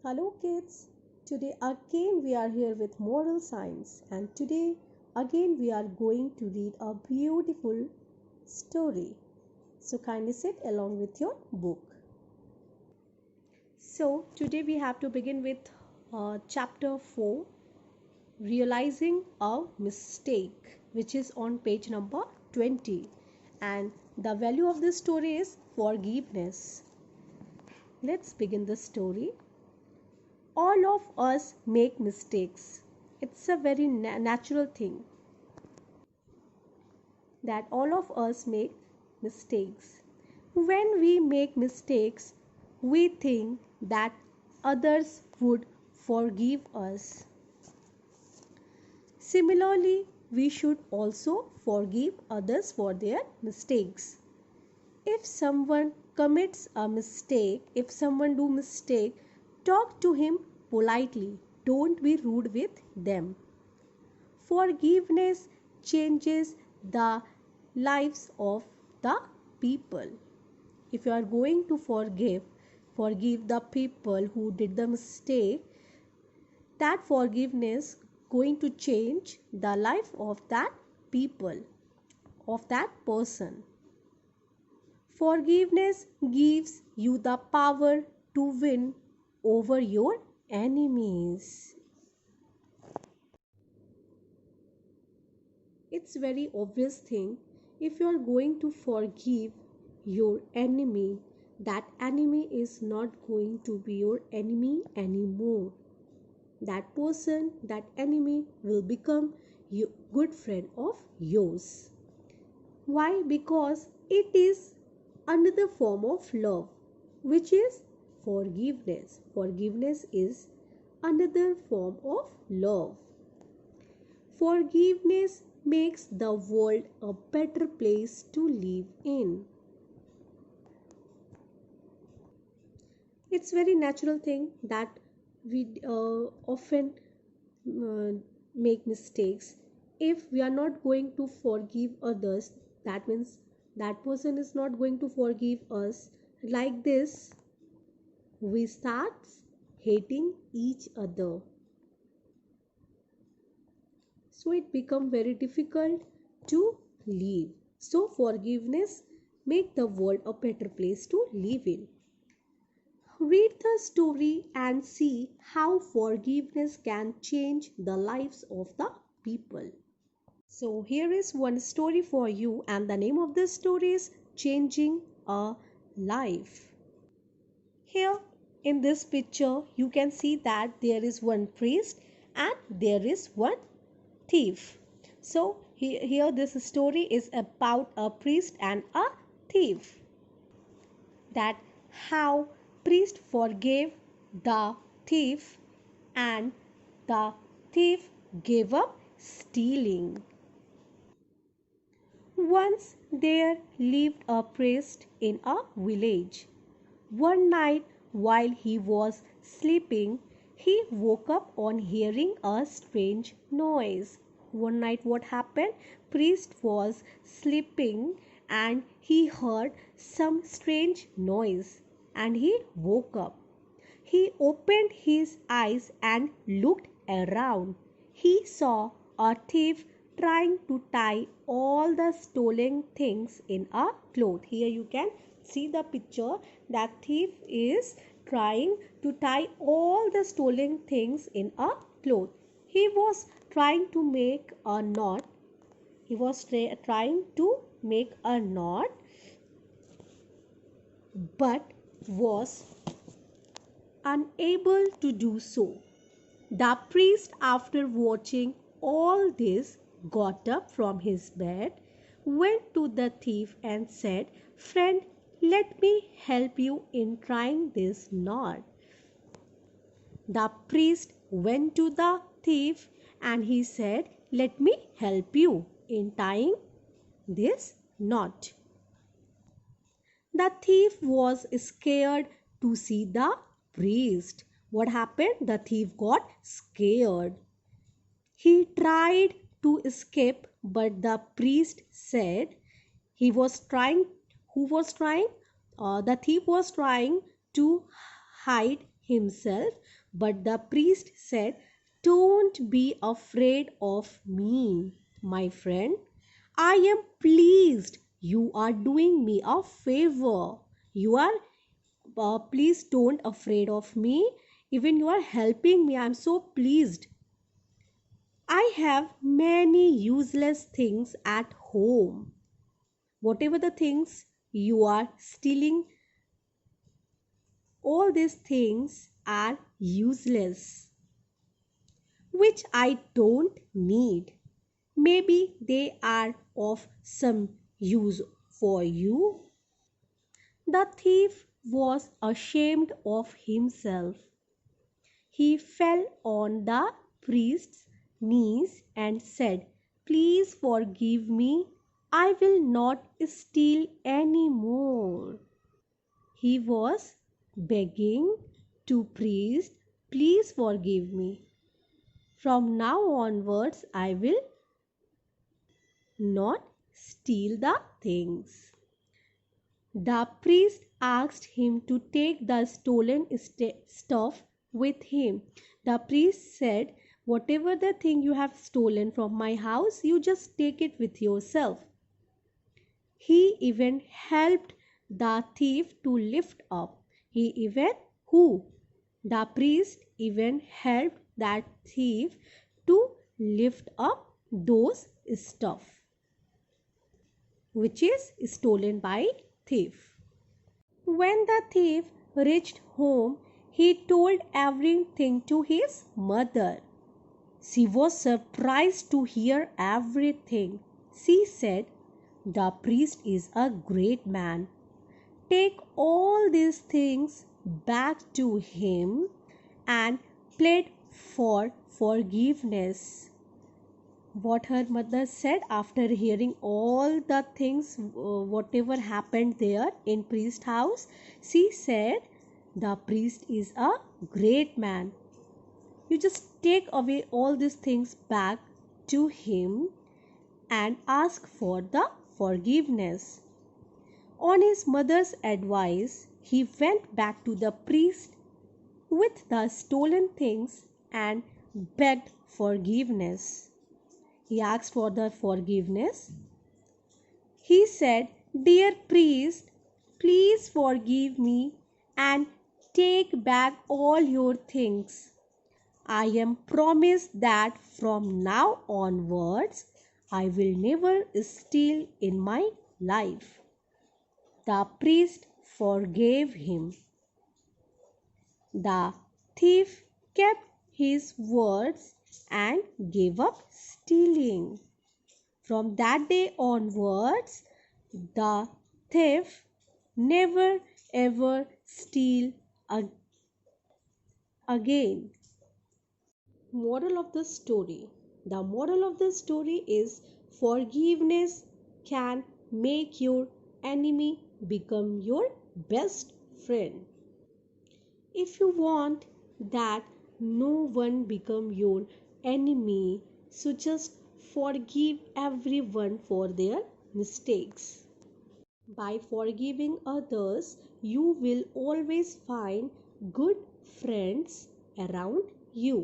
Hello kids, today again we are here with moral science and today again we are going to read a beautiful story. So kindly sit along with your book. So today we have to begin with chapter 4, Realizing a Mistake, which is on page number 20, and the value of this story is forgiveness. Let's begin the story. All of us make mistakes. It's a very natural thing that all of us make mistakes. When we make mistakes, we think that others would forgive us. Similarly, we should also forgive others for their mistakes. If someone commits a mistake, if someone do mistake, talk to him politely. Don't be rude with them. Forgiveness changes the lives of the people. If you are going to forgive the people who did the mistake, that forgiveness going to change the life of that people, of that person. Forgiveness gives you the power to win over your enemies. It's very obvious thing. If you are going to forgive your enemy, that enemy is not going to be your enemy anymore. That person, that enemy will become a good friend of yours. Why? Because it is another form of love, which is forgiveness. Forgiveness is another form of love. Forgiveness makes the world a better place to live in. It's very natural thing that we often uh, make mistakes. If we are not going to forgive others, that means that person is not going to forgive us. Like this, we start hating each other. So it become very difficult to live. So forgiveness make the world a better place to live in. Read the story and see how forgiveness can change the lives of the people. So here is one story for you, and the name of this story is Changing a Life. Here in this picture you can see that there is one priest and there is one thief. So here this story is about a priest and a thief. That how priest forgave the thief and the thief gave up stealing. Once there lived a priest in a village. One night while he was sleeping, he woke up on hearing a strange noise. One night what happened? Priest was sleeping and he heard some strange noise and he woke up. He opened his eyes and looked around. He saw a thief trying to tie all the stolen things in a cloth. Here you can see the picture. That thief is trying to tie all the stolen things in a cloth. He was trying to make a knot. He was trying to make a knot, but was unable to do so. The priest, after watching all this, got up from his bed, went to the thief, and said, "Friend, let me help you in trying this knot." The priest went to the thief and he said, "Let me help you in tying this knot." The thief was scared to see the priest. What happened? The thief got scared. He tried to escape, but the priest said he was trying, who was trying? The thief was trying to hide himself, but the priest said, "Don't be afraid of me, my friend. I am pleased. You are doing me a favor. You are, please don't afraid of me. Even you are helping me. I am so pleased. I have many useless things at home. Whatever the things you are stealing, all these things are useless, which I don't need. Maybe they are of some use for you." The thief was ashamed of himself. He fell on the priest's knees and said, "Please forgive me. I will not steal any more." He was begging to priest, "Please forgive me. From now onwards, I will not steal the things." The priest asked him to take the stolen stuff with him. The priest said, "Whatever the thing you have stolen from my house, you just take it with yourself." He even helped the thief to lift up. He even who? The priest even helped that thief to lift up those stuff which is stolen by thief. When the thief reached home, he told everything to his mother. She was surprised to hear everything. She said, "The priest is a great man. Take all these things back to him and plead for forgiveness." What her mother said after hearing all the things, whatever happened there in priest house, she said, "The priest is a great man. You just take away all these things back to him and ask for the forgiveness." On his mother's advice, he went back to the priest with the stolen things and begged forgiveness. He asked for the forgiveness. He said, "Dear priest, please forgive me and take back all your things. I am promised that from now onwards I will never steal in my life." The priest forgave him. The thief kept his words and gave up stealing. From that day onwards, the thief never ever steal again. Moral of the story. The moral of the story is forgiveness can make your enemy become your best friend. If you want that no one become your enemy, so just forgive everyone for their mistakes. By forgiving others, you will always find good friends around you.